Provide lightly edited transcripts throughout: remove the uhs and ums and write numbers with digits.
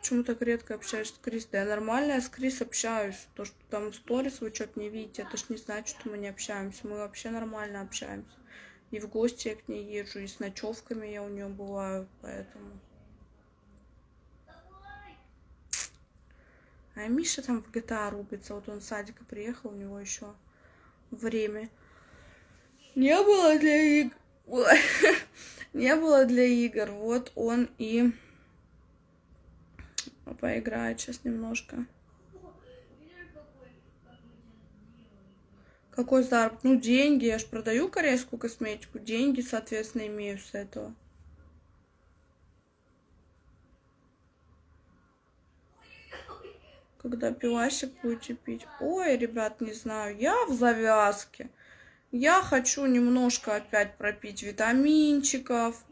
почему так редко общаешься с Крис? Да я нормально с Крис общаюсь. То, что там в сторис вы что-то не видите, это ж не значит, что мы не общаемся. Мы вообще нормально общаемся. И в гости я к ней езжу, и с ночевками я у нее бываю, поэтому... А Миша там в GTA рубится. Вот он с садика приехал, у него еще время не было для игр. Не было для игр. Вот он и поиграет сейчас немножко. Какой заработок? Ну, деньги. Я ж продаю корейскую косметику. Деньги, соответственно, имею с этого. Когда пивасик будете пить? Ой, ребят, не знаю. Я в завязке. Я хочу немножко опять пропить витаминчиков,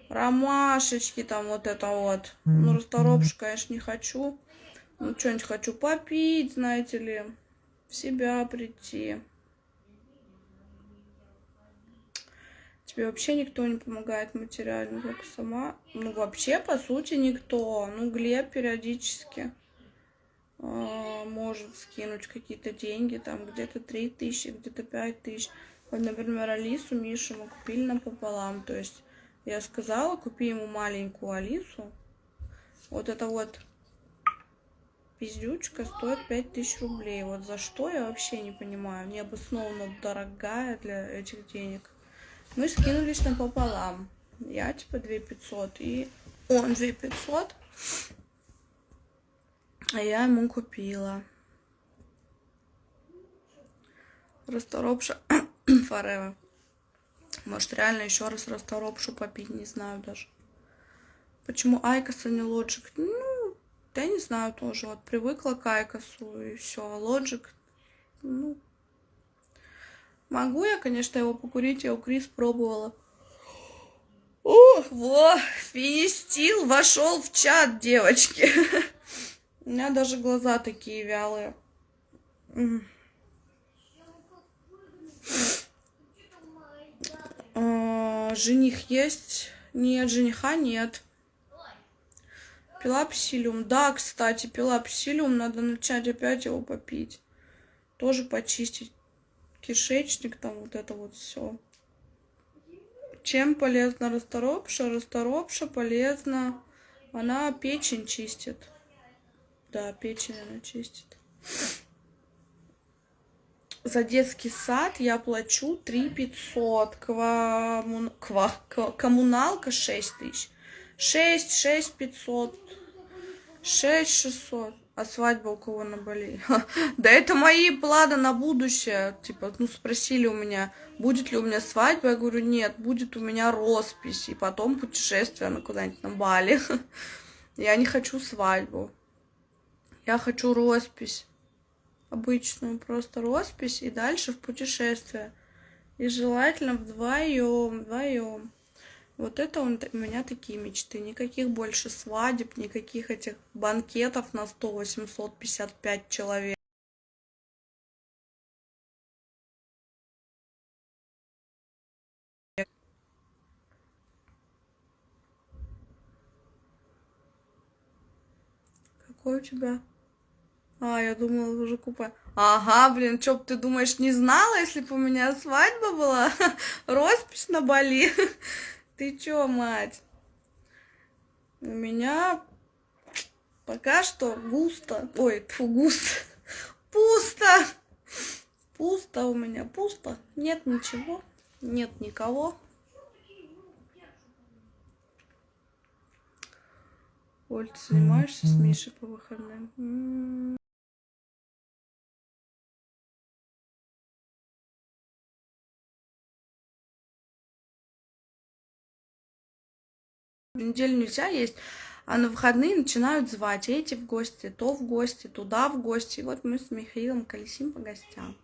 ромашечки, там вот это вот. Ну, расторопшу, конечно, не хочу. Ну, что-нибудь хочу попить, знаете ли, в себя прийти. Тебе вообще никто не помогает материально, только сама. Ну, вообще, по сути, никто. Ну, Глеб периодически может скинуть какие-то деньги, там где-то 3000, где-то 5000. Вот, например, Алису, Мишу мы купили напополам. То есть я сказала, купи ему маленькую Алису. Вот это вот пиздючка стоит 5000 рублей. Вот за что, я вообще не понимаю. Необоснованно дорогая для этих денег. Мы скинулись напополам. Я типа 2500 и он 2500. А я ему купила. Расторопша Forever. Может, реально еще раз расторопшу попить, не знаю даже. Почему Айкос, а не Logic? Ну, я не знаю тоже. Вот привыкла к Айкосу и все. Logic, ну, могу я, конечно, его покурить. Я у Крис пробовала. Ох, во, Финистил вошел в чат, девочки. У меня даже глаза такие вялые. Жених есть? Нет, жениха нет. Пилапсилиум. Да, кстати, пилапсилиум. Надо начать опять его попить. Тоже почистить кишечник, там вот это вот все. Чем полезна расторопша? Расторопша полезна. Она печень чистит. Да, печень она чистит. За детский сад я плачу 3500. Коммуналка 6000. 6500. 6600. А свадьба у кого на Бали? Да это мои планы на будущее. Типа, ну спросили у меня, будет ли у меня свадьба. Я говорю, нет, будет у меня роспись. И потом путешествие на куда-нибудь на Бали. Я не хочу свадьбу. Я хочу роспись. Обычную просто роспись и дальше в путешествие. И желательно вдвоем. Вот это у меня такие мечты. Никаких больше свадеб, никаких этих банкетов на 100, 800, 55 человек. Какой у тебя? А, я думала, уже купе. Ага, блин, чё б ты думаешь, не знала, если бы у меня свадьба была? Роспись на Бали. Ты чё, мать? У меня пока что густо. Ой, тьфу, густо. Пусто. Пусто у меня, пусто. Нет ничего, нет никого. Оль, ты занимаешься с Мишей по выходным? В неделю нельзя есть, а на выходные начинают звать. Эти в гости, то в гости, туда в гости. И вот мы с Михаилом колесим по гостям.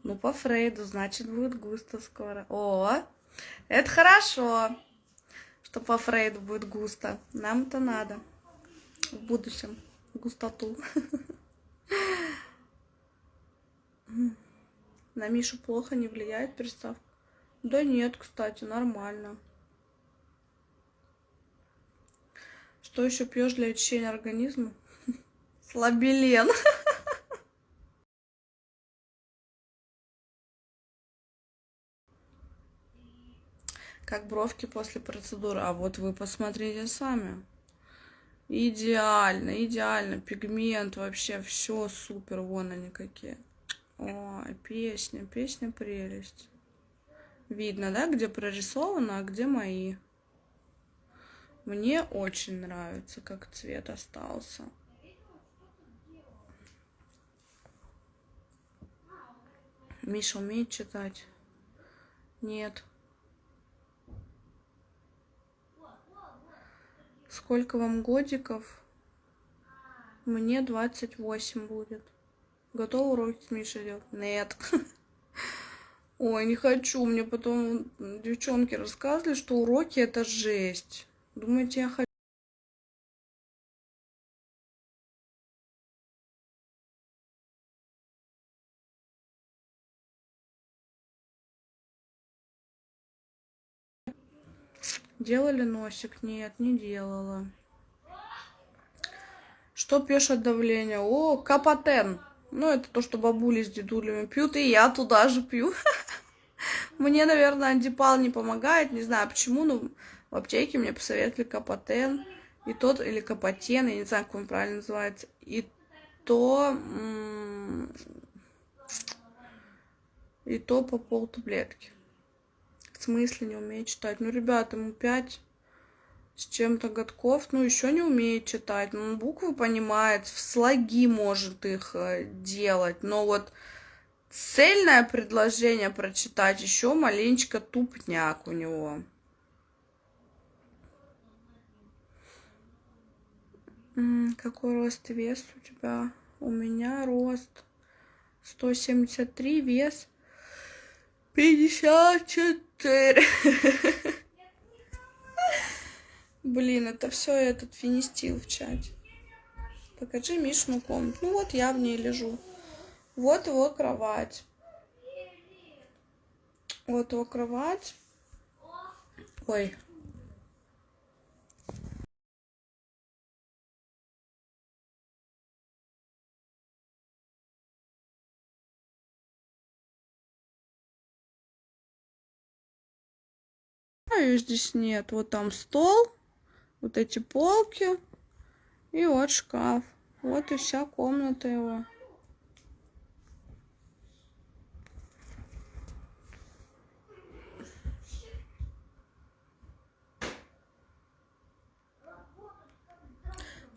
Ну, по Фрейду, значит, будет густо скоро. О, это хорошо, что по Фрейду будет густо. Нам это надо в будущем. Густоту. На Мишу плохо не влияет приставка? Да нет, кстати, нормально. Что еще пьешь для очищения организма? Слабелен. Как бровки после процедуры. А вот вы посмотрите сами. Идеально, идеально. Пигмент вообще, все супер. Вон они какие. Ой, песня прелесть. Видно, да, где прорисовано, а где мои. Мне очень нравится, как цвет остался. Миша умеет читать? Нет. Сколько вам годиков? Мне 28 будет. Готова уроки с Мишей делать? Нет. Ой, не хочу. Мне потом девчонки рассказывали, что уроки это жесть. Думаете, я хочу? Делали носик? Нет, не делала. Что пьешь от давления? О, Капотен. Ну, это то, что бабули с дедулями пьют, и я туда же пью. Мне, наверное, антипал не помогает, не знаю почему, но в аптеке мне посоветовали Капотен, и тот, или Капотен, я не знаю, как он правильно называется, то, и то по полтаблетки. В смысле не умеет читать? Ну, ребята, ему 5 с чем-то годков, ну, еще не умеет читать, ну, он буквы понимает, в слоги может их делать, но вот цельное предложение прочитать еще маленечко тупняк у него. Какой рост и вес у тебя? У меня рост 173, вес 54. Блин, это все этот финистил в чате. Покажи Мишину комнату. Ну вот я в ней лежу. Вот его кровать. Вот его кровать. Ой. А ее здесь нет. Вот там стол, вот эти полки и вот шкаф. Вот и вся комната его.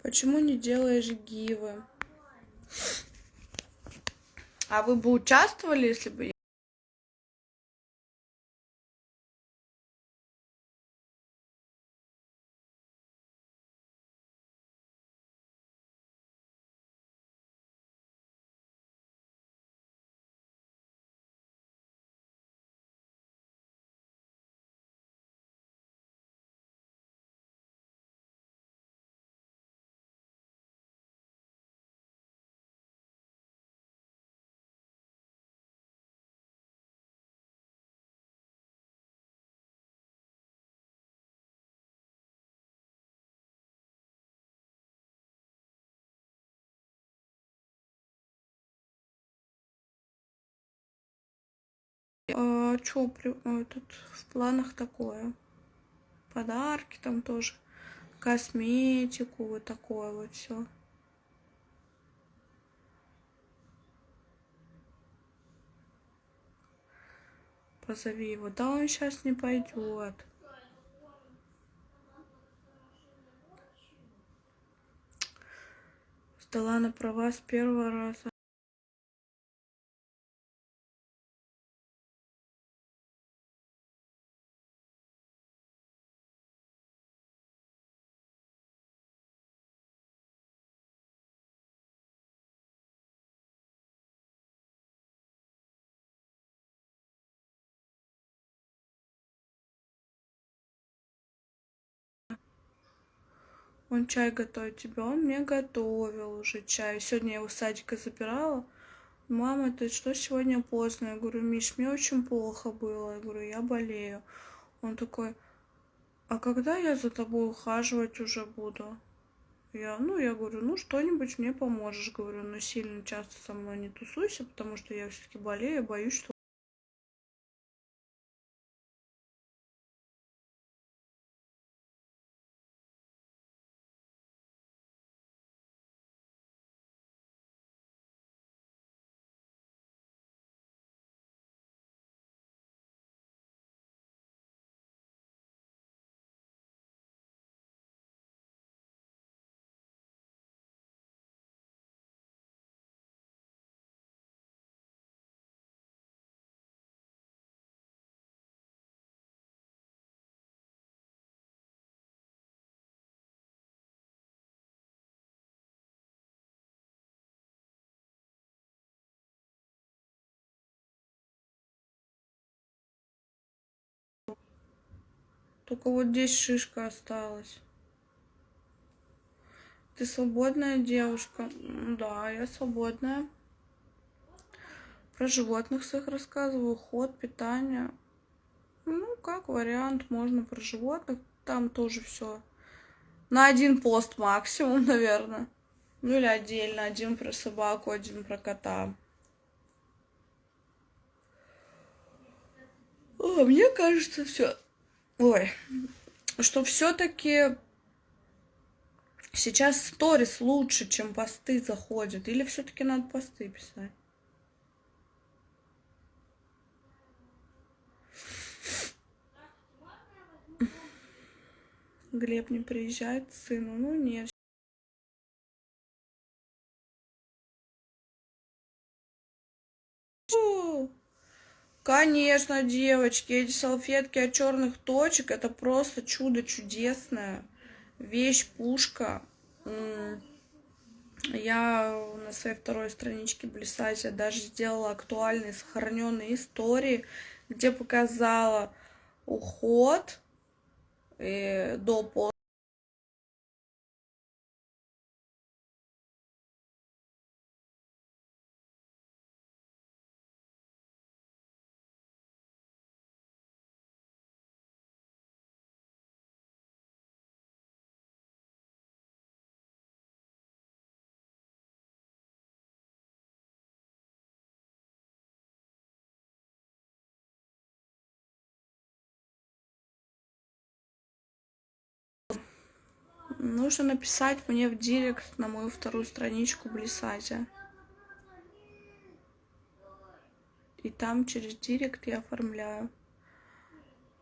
Почему не делаешь гивы? А вы бы участвовали, если бы... Что тут в планах такое? Подарки там тоже. Косметику, вот такое вот все. Позови его. Да он сейчас не пойдет. Сдала на права с первого раза. Он чай готовит тебе, он мне готовил уже чай. Сегодня я его с садика забирала. Мама, ты что сегодня поздно? Я говорю, Миш, мне очень плохо было. Я говорю, я болею. Он такой, а когда я за тобой ухаживать уже буду? Я говорю, ну, что-нибудь мне поможешь, говорю, но сильно часто со мной не тусуйся, потому что я все-таки болею, боюсь, что... Только вот здесь шишка осталась. Ты свободная девушка? Да, я свободная. Про животных своих рассказываю, уход, питание. Ну, как вариант, можно про животных. Там тоже все. На один пост максимум, наверное. Ну или отдельно. Один про собаку, один про кота. О, мне кажется, все. Ой, что все-таки сейчас сторис лучше, чем посты заходят. Или все-таки надо посты писать? Глеб не приезжает к сыну. Ну нет. Конечно, девочки, эти салфетки от черных точек это просто чудо чудесное. Вещь пушка. Я на своей второй страничке Блисазе даже сделала актуальные сохраненные истории, где показала уход до после. Нужно написать мне в директ на мою вторую страничку Блисазе. И там через директ я оформляю.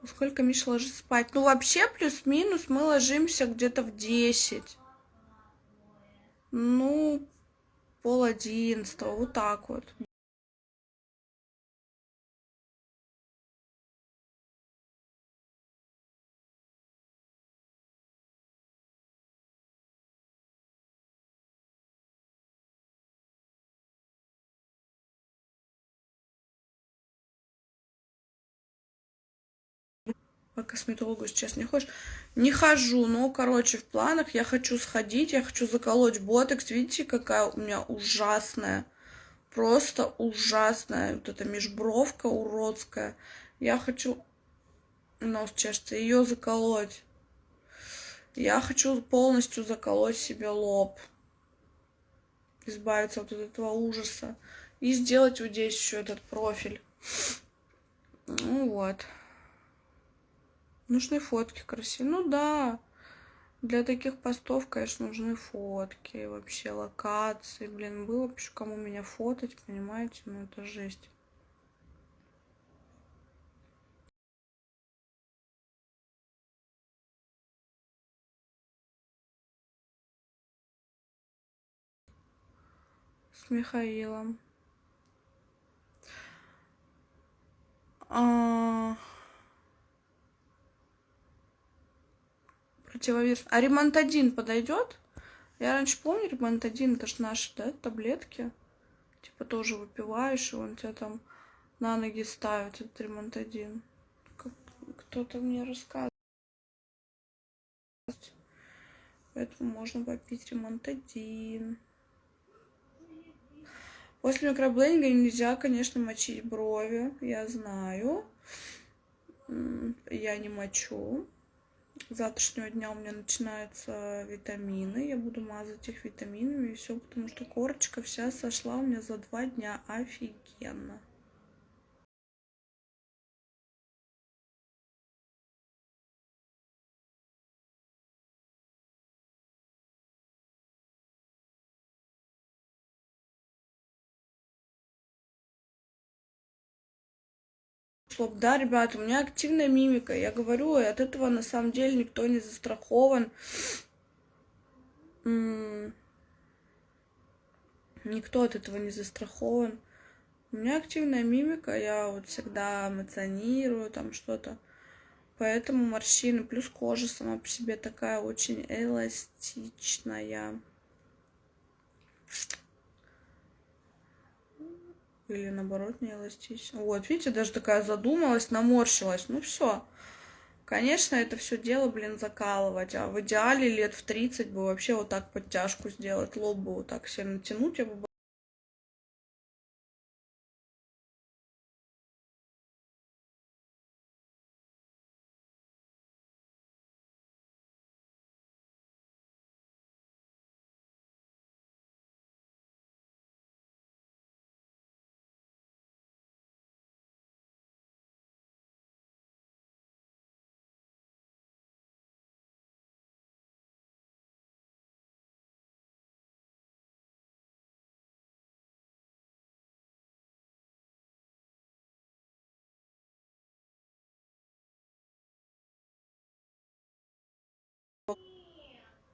Сколько Миша ложится спать? Ну, вообще, плюс-минус, мы ложимся где-то в 10. Ну, 10:30, вот так вот. По косметологу сейчас не ходишь? Не хожу, но, короче, в планах я хочу сходить, я хочу заколоть ботокс. Видите, какая у меня ужасная, просто ужасная вот эта межбровка уродская. Я хочу, нос чешется, ее заколоть. Я хочу полностью заколоть себе лоб, избавиться от этого ужаса и сделать вот здесь еще этот профиль. Ну вот. Нужны фотки красивые. Ну да. Для таких постов, конечно, нужны фотки, вообще локации. Блин, было бы еще кому меня фотать, понимаете? Ну это жесть. С Михаилом. Противовирус. А ремонтадин подойдет? Я раньше помню, ремонтадин, это ж наши, да, таблетки. Типа тоже выпиваешь, и он тебя там на ноги ставит, этот ремонтадин. Кто-то мне рассказывал. Поэтому можно попить ремонтадин. После микроблендинга нельзя, конечно, мочить брови, я знаю. Я не мочу. С завтрашнего дня у меня начинаются витамины. Я буду мазать их витаминами и все, потому что корочка вся сошла у меня за 2 дня. Офигенно. Да, ребят, у меня активная мимика. Я говорю, и от этого на самом деле никто не застрахован. Никто от этого не застрахован. У меня активная мимика, я вот всегда эмоционирую, там что-то. Поэтому морщины, плюс кожа сама по себе такая очень эластичная. Или наоборот не эластичная. Вот, видите, даже такая задумалась, наморщилась. Ну все. Конечно, это все дело, блин, закалывать. А в идеале лет в 30 бы вообще вот так подтяжку сделать, лоб бы вот так себе натянуть, я бы.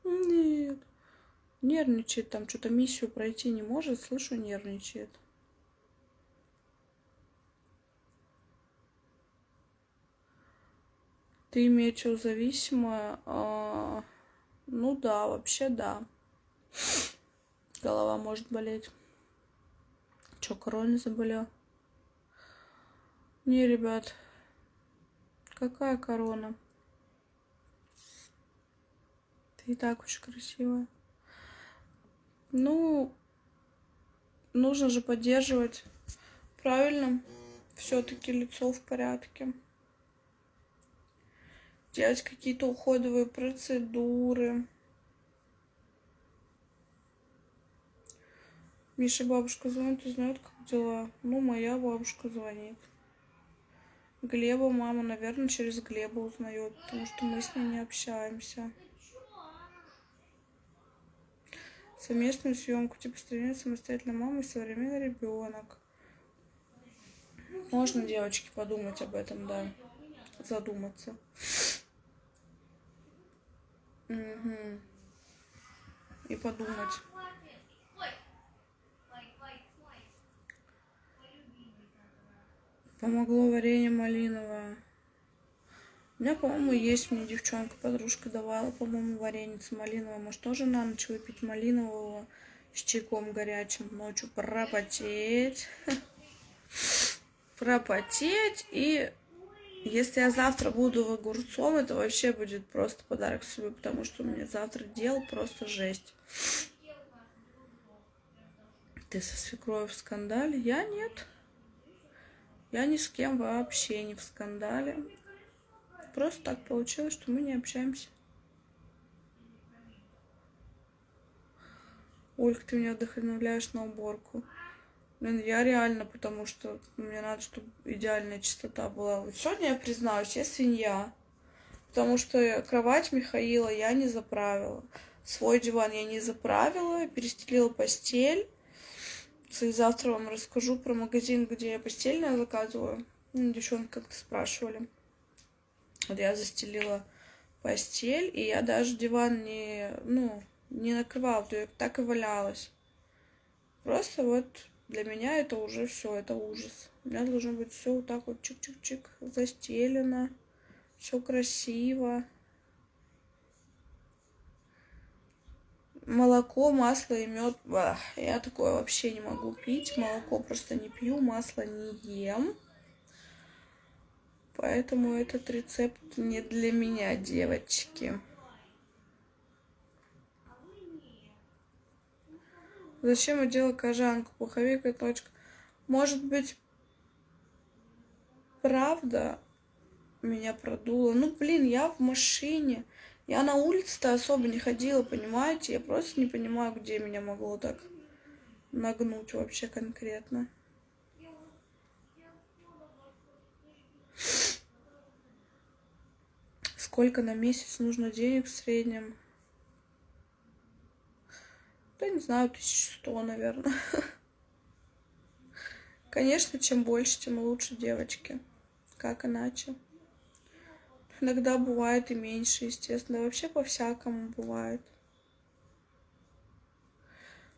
Нет. Нервничает, там что-то миссию пройти не может, слышу, нервничает. Ты метеозависимая? Ну да, вообще да. Голова может болеть. Че, корона заболел? Не, ребят, какая корона? Ты и так очень красивая. Ну, нужно же поддерживать. Правильно? Все-таки лицо в порядке. Делать какие-то уходовые процедуры. Миша бабушка звонит, узнает, как дела. Ну, моя бабушка звонит. Глеба мама, наверное, через Глеба узнает, потому что мы с ним не общаемся. Совместную съемку, типа стремится самостоятельная мама и современный ребенок. Можно, девочки, подумать об этом, да. Задуматься. Угу. И подумать. Помогло варенье малиновое. У меня, по-моему, есть, мне девчонка, подружка давала, по-моему, вареница малиновая. Может, тоже на ночь выпить малинового с чайком горячим, ночью пропотеть. Пропотеть. И если я завтра буду в огурцом, это вообще будет просто подарок себе, потому что у меня завтра дел просто жесть. Ты со свекровью в скандале? Я нет. Я ни с кем вообще не в скандале. Просто так получилось, что мы не общаемся. Ольга, ты меня вдохновляешь на уборку. Блин, я реально, потому что мне надо, чтобы идеальная чистота была. Вот сегодня я признаюсь, я свинья. Потому что кровать Михаила я не заправила. Свой диван я не заправила, перестелила постель. Кстати, завтра вам расскажу про магазин, где я постельное заказываю. Девчонки как-то спрашивали. Вот я застелила постель, и я даже диван не накрывала, так и валялась. Просто вот для меня это уже все, это ужас. У меня должно быть все вот так вот чик-чик-чик застелено, все красиво. Молоко, масло и мед. Я такое вообще не могу пить. Молоко просто не пью, масло не ем. Поэтому этот рецепт не для меня, девочки. Зачем я делаю кожанку? Пуховик и точка. Может быть, правда, меня продуло. Ну, блин, я в машине. Я на улице-то особо не ходила, понимаете? Я просто не понимаю, где меня могло так нагнуть вообще конкретно. Сколько на месяц нужно денег в среднем? Да не знаю, 1100, наверное. Конечно, чем больше, тем лучше, девочки. Как иначе? Иногда бывает и меньше, естественно. Вообще по-всякому бывает.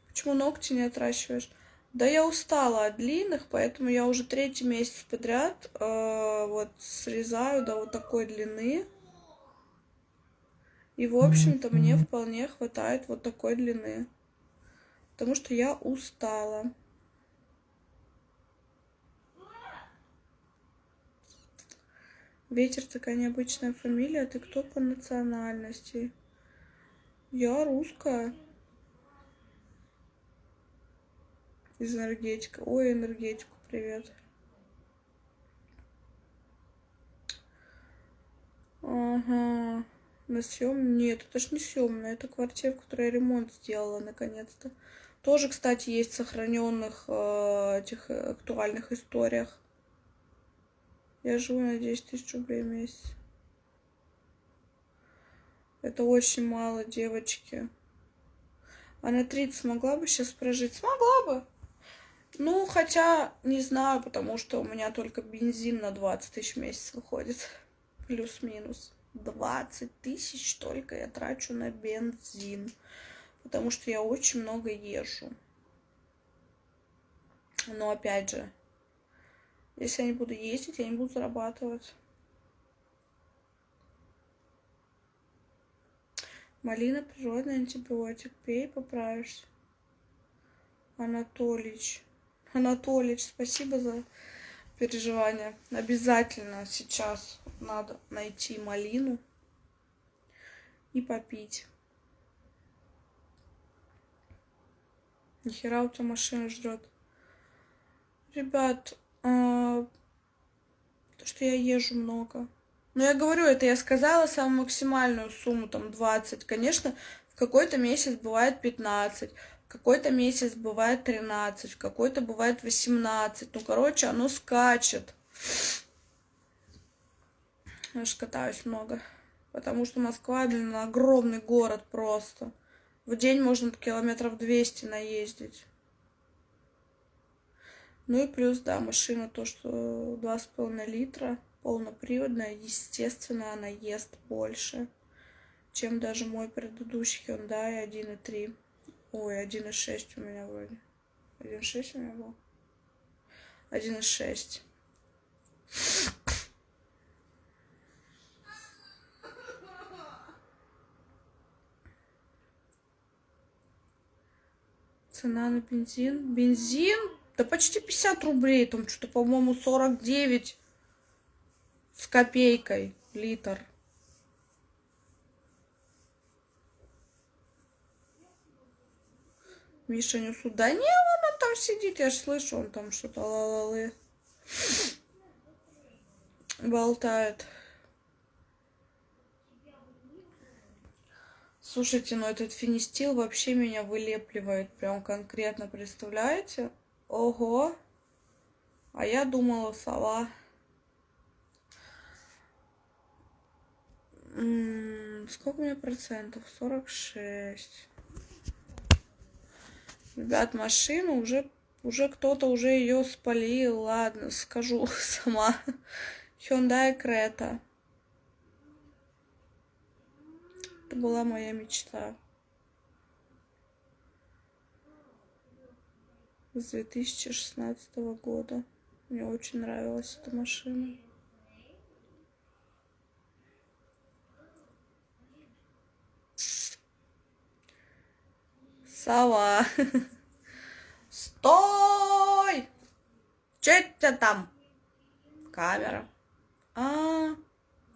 Почему ногти не отращиваешь? Да я устала от длинных, поэтому я уже 3-й месяц подряд вот срезаю до вот такой длины. И, в общем-то, мне вполне хватает вот такой длины. Потому что я устала. Ветер такая необычная фамилия. Ты кто по национальности? Я русская. Из энергетика. Ой, энергетику, привет. Ага. На съем? Нет, это ж не съемная. Это квартира, в которой я ремонт сделала, наконец-то. Тоже, кстати, есть в сохраненных этих актуальных историях. Я живу на 10 000 рублей в месяц. Это очень мало, девочки. А на 30 смогла бы сейчас прожить? Смогла бы. Ну, хотя, не знаю, потому что у меня только бензин на 20 000 в месяц выходит. Плюс-минус. 20 000 только я трачу на бензин. Потому что я очень много езжу. Но опять же, если я не буду ездить, я не буду зарабатывать. Малина природный антибиотик. Пей, поправишься. Анатолич, спасибо за переживания. Обязательно сейчас надо найти малину и попить. Нихера у тебя машина ждет. Ребят, то, что я езжу много. Но я говорю, это я сказала самую максимальную сумму, там 20. Конечно, в какой-то месяц бывает 15, в какой-то месяц бывает 13, в какой-то бывает 18. Ну, короче, оно скачет. Я же катаюсь много. Потому что Москва, блин, огромный город просто. В день можно километров 200 наездить. Ну и плюс, да, машина то, что 2,5 литра, полноприводная, естественно, она ест больше, чем даже мой предыдущий Hyundai 1,3. Ой, 1,6 у меня вроде. 1,6 у меня был? 1,6. Цена на бензин? Бензин? Да почти 50 рублей. Там что-то, по-моему, 49 с копейкой литр. Миша несут. Да не, он там сидит, я же слышу, он там что-то ла-ла-лы болтает. Слушайте, ну этот фенистил вообще меня вылепливает прям конкретно, представляете? Ого! А я думала, сова. Сколько у меня процентов? 46. Ребят, машину уже кто-то уже ее спалил. Ладно, скажу сама. Hyundai Creta. Это была моя мечта. С 2016 года. Мне очень нравилась эта машина. Сова. Стой! Че это там? Камера. А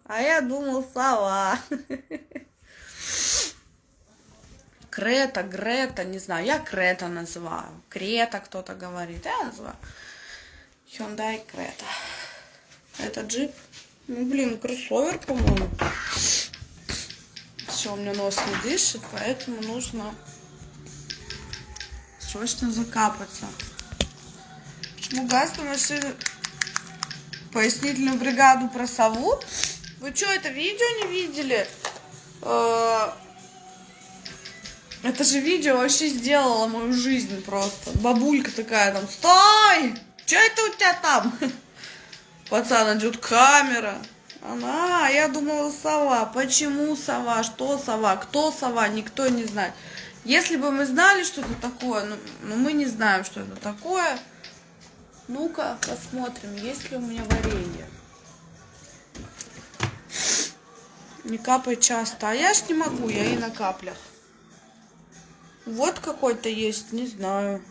я думал, сова. Крета, Грета, не знаю. Я Крета называю. Крета кто-то говорит. Я называю. Hyundai Creta. Это джип. Ну, блин, кроссовер, по-моему. Все, у меня нос не дышит, поэтому нужно срочно закапаться. Почему газ на машину? Пояснительную бригаду про сову? Вы что, это видео не видели? Это же видео вообще сделало мою жизнь просто. Бабулька такая там: стой! Что это у тебя там? Пацан идет, камера. Она, я думала, сова. Почему сова? Что сова? Кто сова? Никто не знает. Если бы мы знали, что это такое, но мы не знаем, что это такое. Ну-ка, посмотрим, есть ли у меня варенье. Не капай часто. А я ж не могу, я и на каплях. Вот какой-то есть, не знаю,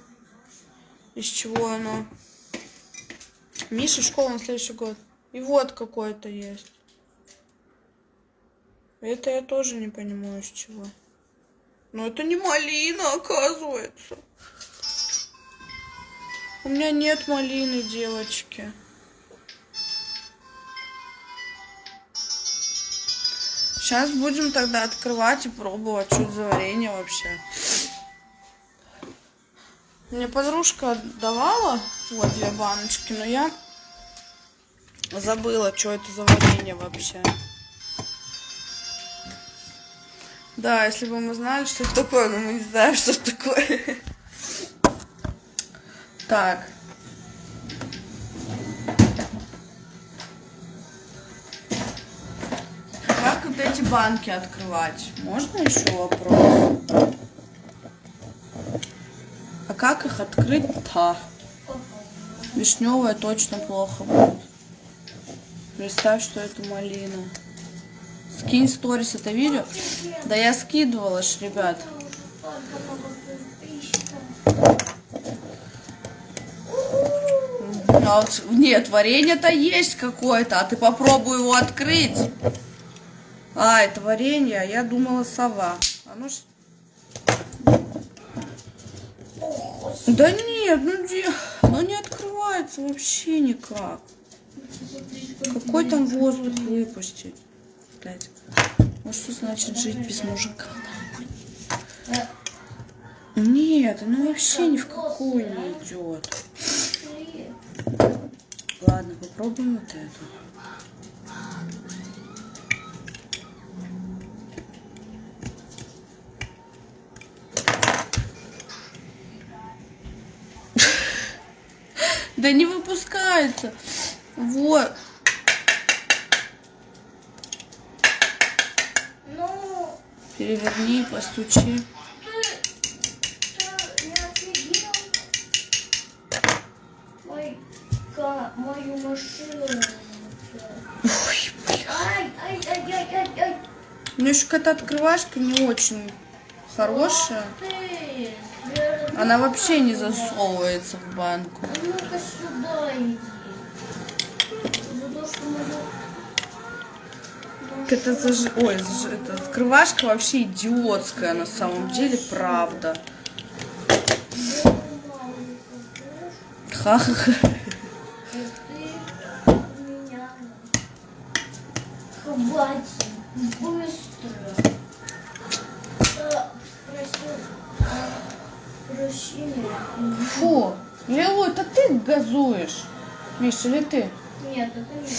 из чего оно. Миша, школа на следующий год. И вот какой-то есть. Это я тоже не понимаю, из чего. Но это не малина, оказывается. У меня нет малины, девочки. Сейчас будем тогда открывать и пробовать, что это за варенье вообще. Мне подружка давала вот 2 баночки, но я забыла, что это за варенье вообще. Да, если бы мы знали, что это такое, но мы не знаем, что это такое. Так. Как вот эти банки открывать? Можно еще вопрос? А как их открыть-то? Вишневая точно плохо будет. Представь, что это малина. Скинь сторис это видео. Да я скидывала ж, ребят. Нет, варенье-то есть какое-то, а ты попробуй его открыть. А, это варенье, а я думала сова. Оно ж... Да нет, ну не открывается вообще никак. Какой там воздух выпустить? Блять. Ну что значит жить без мужика? Нет, ну вообще ни в какую не идет. Ладно, попробуем вот эту. Да не выпускается. Вот. Переверни, постучи. Мою машину. Ой, бля. Ай. У меня еще какая-то открывашка не очень хорошая. Она вообще не засовывается в банку. А ну-ка сюда иди. За то, что эта открывашка вообще идиотская на самом деле, правда. Ха-ха-ха. Хватит, быстро. Прощения. Фу, Лилу, это ты газуешь? Миша, или ты? Нет, это не я.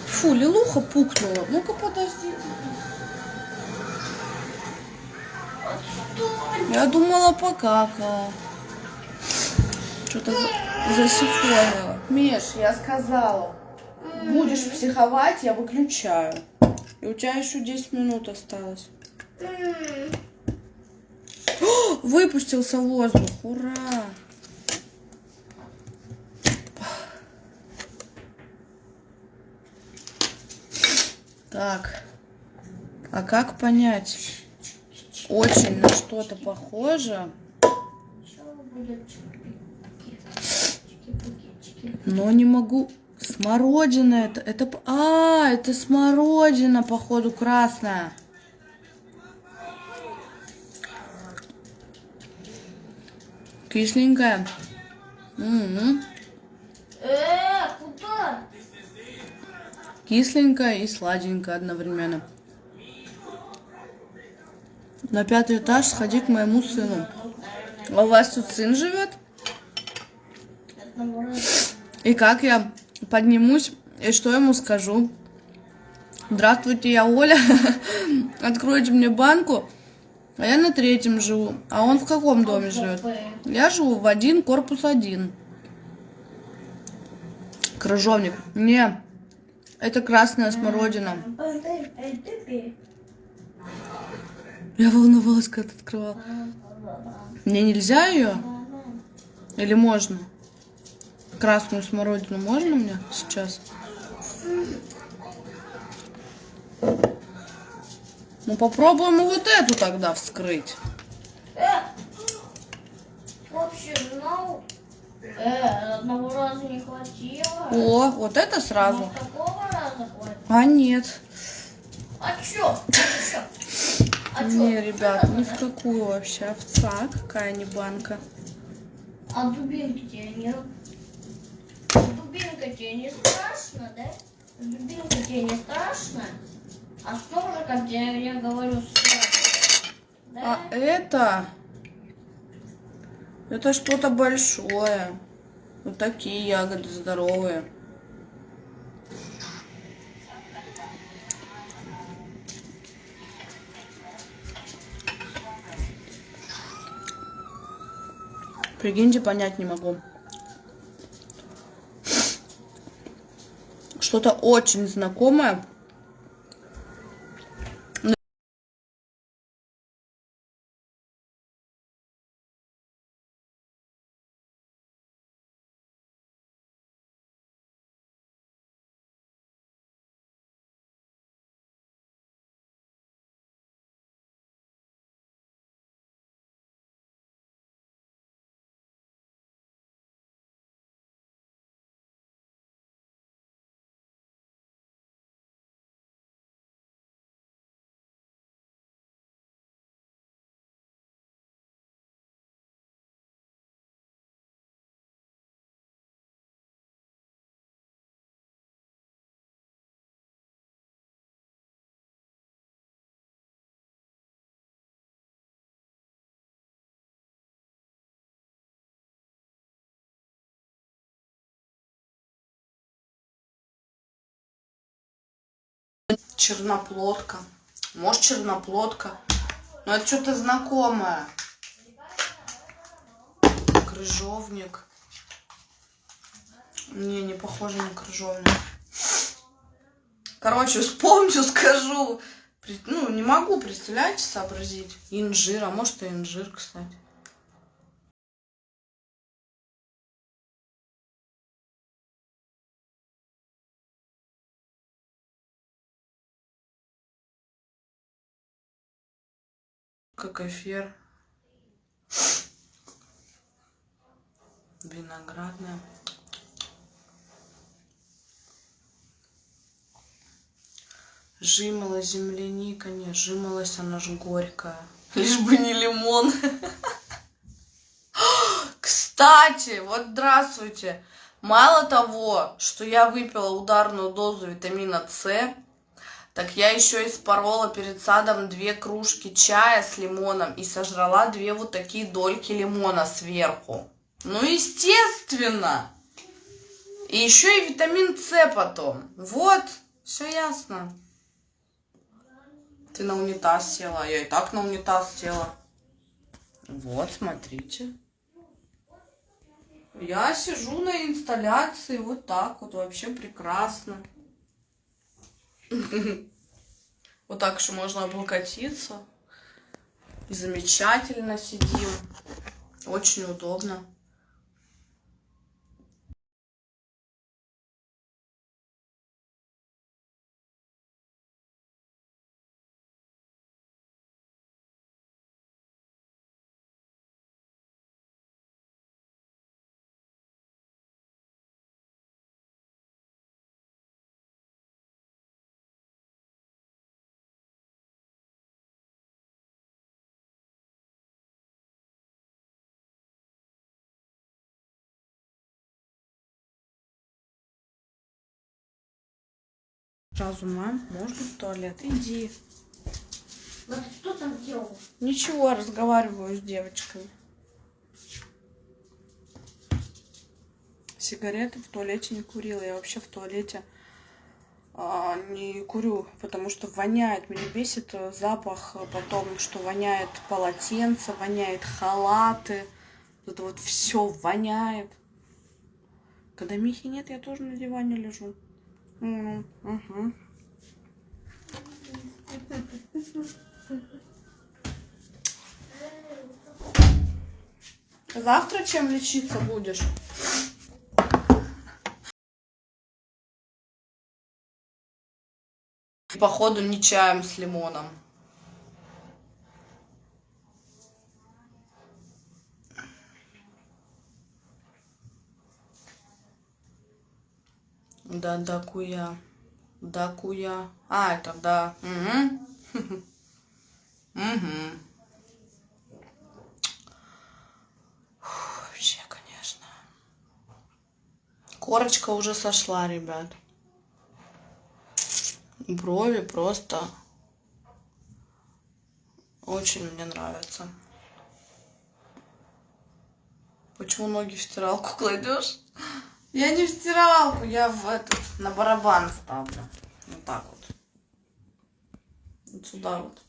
Фу, Лилуха пукнула. Ну-ка, подожди. Отстой. Я думала, покакала. Что-то засифонила. Миш, я сказала, будешь психовать, я выключаю. И у тебя еще 10 минут осталось. О, выпустился воздух. Ура! Так. А как понять? Очень на что-то похоже. Но не могу. Смородина это. Это смородина, походу, красная. Кисленькая. Куда? кисленькое и сладенькое одновременно. На 5-й этаж сходи к моему сыну. А у вас тут сын живет? Одного раза. И как я поднимусь, и что ему скажу? Здравствуйте, я Оля. Откройте мне банку. А я на 3-м живу. А он в каком доме живет? Я живу в 1, корпус 1. Крыжовник. Не, это красная смородина. Я волновалась, когда ты открывал. Мне нельзя ее? Или можно? Красную смородину можно мне сейчас? Ну попробуем и вот эту тогда вскрыть. Вообще, знал? Одного раза не хватило. О, вот это сразу. Вот такого раза хватит. А нет. А чё? Не, ребят, ни в какую вообще. Овца какая не банка. А дубинки тебе не... Дубинка тебе не страшно, да? Дубинка тебе не страшно? А с ножиком тебе, я говорю, страшно. Да? А это что-то большое. Вот такие ягоды здоровые. Прикиньте, понять не могу. Что-то очень знакомое. Черноплодка. Может, черноплодка. Но это что-то знакомое. Крыжовник. Не похоже на крыжовник. Короче, вспомню, скажу. Ну, не могу, представляете, сообразить. Инжир, а может и инжир, кстати. Кокофер. Виноградная. Жимоло, земляника. Не, жимолость, она ж горькая. Лишь бы не лимон. Кстати, вот здравствуйте. Мало того, что я выпила ударную дозу витамина С, так я еще и спорола перед садом 2 кружки чая с лимоном и сожрала 2 вот такие дольки лимона сверху. Ну, естественно. И еще и витамин С потом. Вот, все ясно. Ты на унитаз села, а я и так на унитаз села. Вот, смотрите. Я сижу на инсталляции вот так вот, вообще прекрасно. Вот так еще можно облокотиться. И замечательно сидим. Очень удобно. Разума, можно в туалет? Иди. Вот что там делал? Ничего, разговариваю с девочкой. Сигареты в туалете не курила. Я вообще в туалете не курю, потому что воняет. Меня бесит запах потом, что воняет полотенце, воняет халаты. Это вот все воняет. Когда Михи нет, я тоже на диване лежу. Угу. Завтра чем лечиться будешь? Походу не чаем с лимоном. Да, дакуя. Дакуя. А, это да. Угу. Угу. Вообще, конечно. Корочка уже сошла, ребят. Брови просто очень мне нравятся. Почему ноги в стиралку кладешь? Я не в стиралку, я в этот, на барабан ставлю. Вот так вот. Вот сюда вот.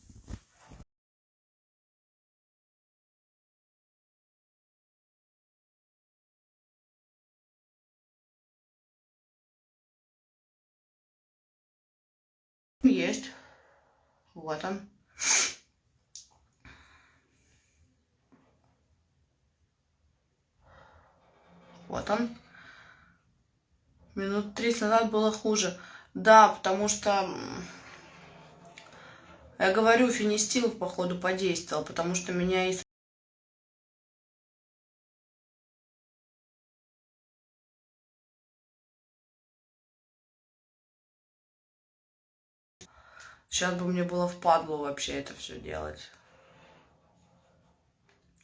Есть. Вот он. Вот он. Минут 30 назад было хуже. Да, потому что, я говорю, фенистил, походу, подействовал, потому что меня и сейчас бы мне было впадло вообще это все делать.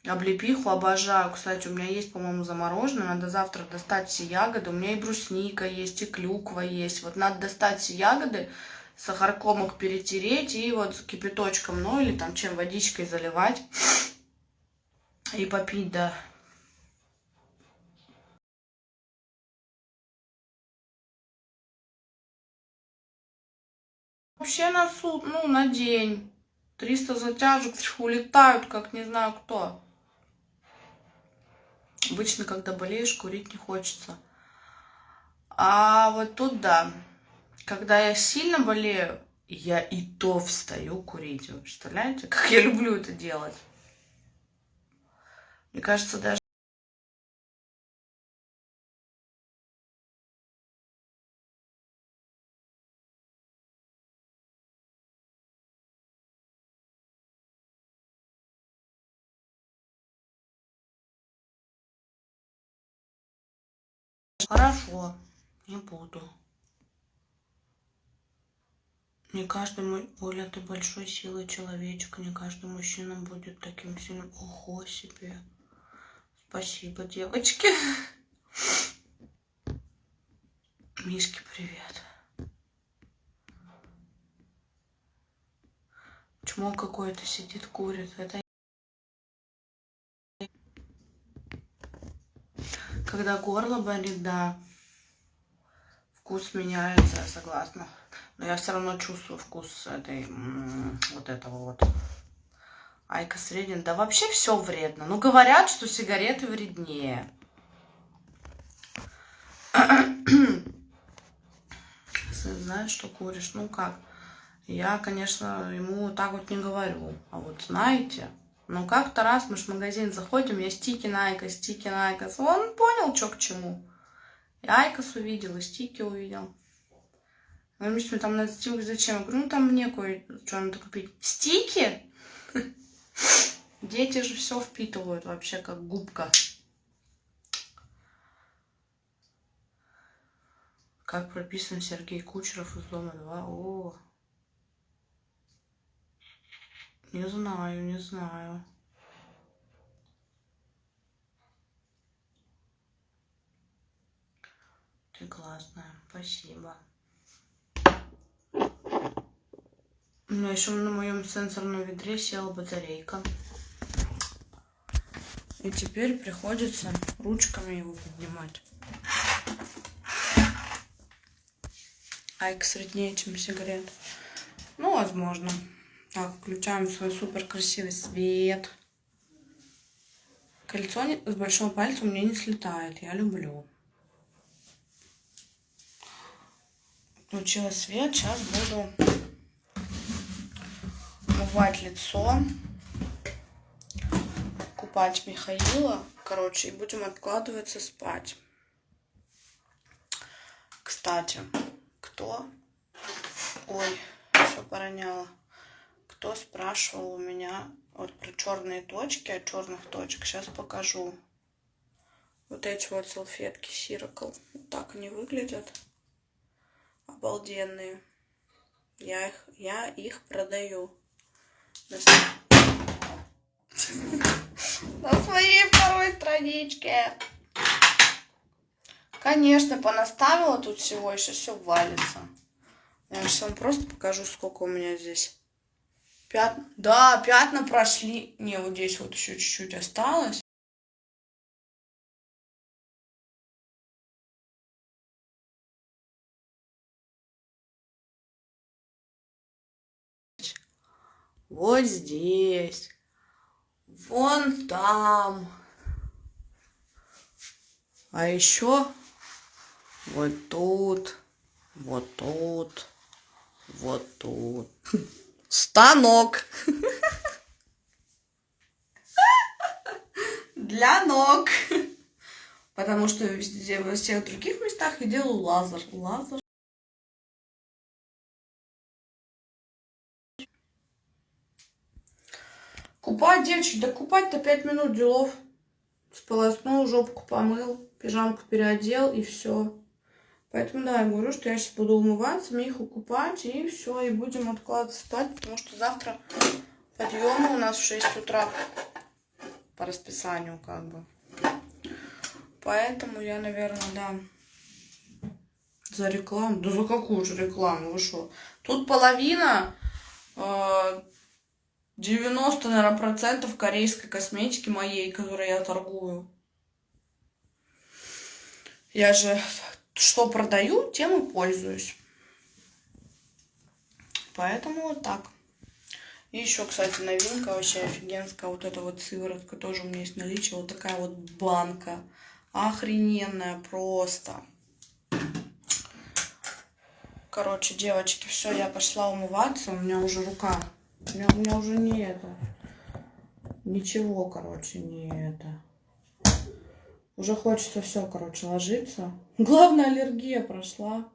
Облепиху обожаю. Кстати, у меня есть, по-моему, замороженная. Надо завтра достать все ягоды. У меня и брусника есть, и клюква есть. Вот надо достать все ягоды, сахарком их перетереть и вот кипяточком, ну или там чем, водичкой заливать и попить, да. Вообще на суд, ну, на день. 300 затяжек улетают, как не знаю кто. Обычно, когда болеешь, курить не хочется. А вот тут, да. Когда я сильно болею, я и то встаю курить. Вы представляете, как я люблю это делать? Мне кажется, даже... Хорошо, не буду. Не каждый, Оля, ты большой силы человечек, не каждый мужчина будет таким сильным. Ого себе. Спасибо, девочки. Мишке привет. Чмо какое-то сидит, курит. Это когда горло болит, да, вкус меняется, я согласна. Но я все равно чувствую вкус этой, вот этого вот. Айкос вреден. Да вообще все вредно. Ну, говорят, что сигареты вреднее. Сын знает, что куришь. Ну как? Я, конечно, ему так вот не говорю. А вот знаете, ну как-то раз мы в магазин заходим, я стики на Айкос, стики на Айкос. Он понял, что к чему. И Айкос увидел, и стики увидел. Он говорит, мне там на стики зачем? Я говорю, ну там мне кое-что надо купить. Стики? Дети же все впитывают вообще как губка. Как прописан Сергей Кучеров из Дома 2. О, не знаю, не знаю. Ты классная, спасибо. У меня еще на моем сенсорном ведре села батарейка. И теперь приходится ручками его поднимать. Айк среднее, чем сигарет. Ну, возможно. Так, включаем свой супер красивый свет. Кольцо с большого пальца у меня не слетает. Я люблю. Включила свет. Сейчас буду умывать лицо. Купать Михаила. Короче, и будем откладываться спать. Кстати, кто... Ой, все пороняла. Кто спрашивал у меня вот про черные точки, от черных точек, сейчас покажу. Вот эти вот салфетки Sirkle. Вот так они выглядят. Обалденные. Я их продаю. На своей второй страничке. Конечно, понаставила тут всего, еще все валится. Я сейчас вам просто покажу, сколько у меня здесь. Пятна. Да, пятна прошли. Не, вот здесь вот еще чуть-чуть осталось. Вот здесь. Вон там. А еще вот тут. Вот тут. Вот тут. Станок. Для ног. Потому что везде, во всех других местах я делаю лазер. Лазер. Купать, девочки, да купать-то 5 минут делов. Сполоснул, жопку помыл, пижамку переодел и все. Поэтому да, я говорю, что я сейчас буду умываться, Миху купать и все, и будем откладываться спать, потому что завтра подъемы у нас в 6 утра по расписанию как бы. Поэтому я, наверное, да, за рекламу. Да за какую же рекламу, вы что? Тут половина, 90, наверное, процентов корейской косметики моей, которой я торгую. Я же что продаю, тем и пользуюсь. Поэтому вот так. И еще, кстати, новинка вообще офигенская. Вот эта вот сыворотка тоже у меня есть в наличии. Вот такая вот банка. Охрененная просто. Короче, девочки, все, я пошла умываться. У меня уже рука. У меня уже не это. Ничего, короче, не это. Уже хочется все, короче, ложиться. Главное, аллергия прошла.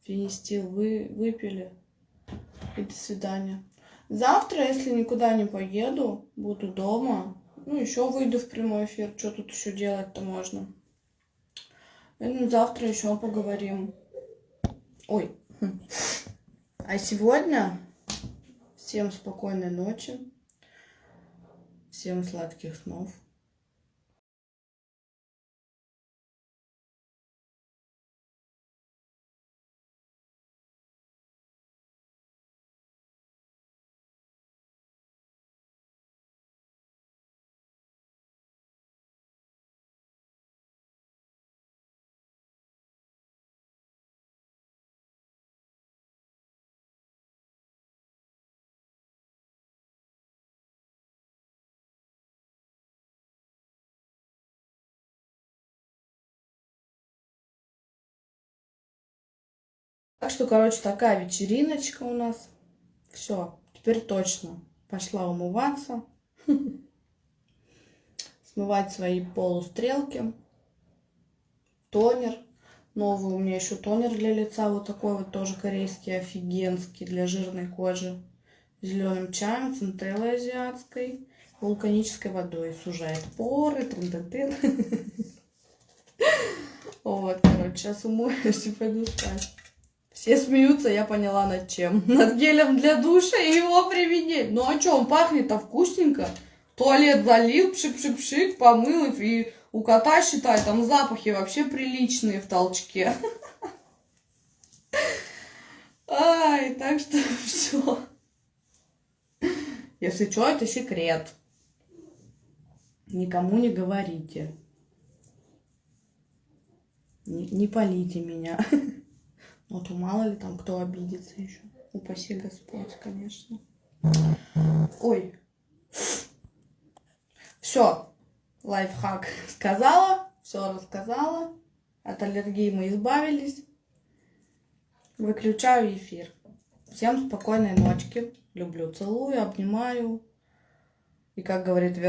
Фенистил выпили. И до свидания. Завтра, если никуда не поеду, буду дома. Ну, еще выйду в прямой эфир. Что тут еще делать-то можно? Ну, завтра еще поговорим. Ой. А сегодня всем спокойной ночи. Всем сладких снов. Так что, короче, такая вечериночка у нас. Все, теперь точно. Пошла умываться. Смывать свои полустрелки. Тонер. Новый у меня еще тонер для лица. Вот такой вот тоже корейский, офигенский, для жирной кожи. Зеленым чаем, центреллой азиатской, вулканической водой. Сужает поры. Трын-тын-тын. Вот, короче, сейчас умоюсь и пойду спать. Все смеются, я поняла над чем. Над гелем для душа и его применение. Ну а что, он пахнет-то вкусненько. Туалет залил, пшик-пшик-пшик, помыл. И у кота, считай, там запахи вообще приличные в толчке. Ай, так что все. Если что, это секрет. Никому не говорите. Не палите меня. Вот мало ли там кто обидится еще. Упаси Господь, конечно. Ой. Все. Лайфхак сказала. Все рассказала. От аллергии мы избавились. Выключаю эфир. Всем спокойной ночки. Люблю, целую, обнимаю. И как говорит Вероника,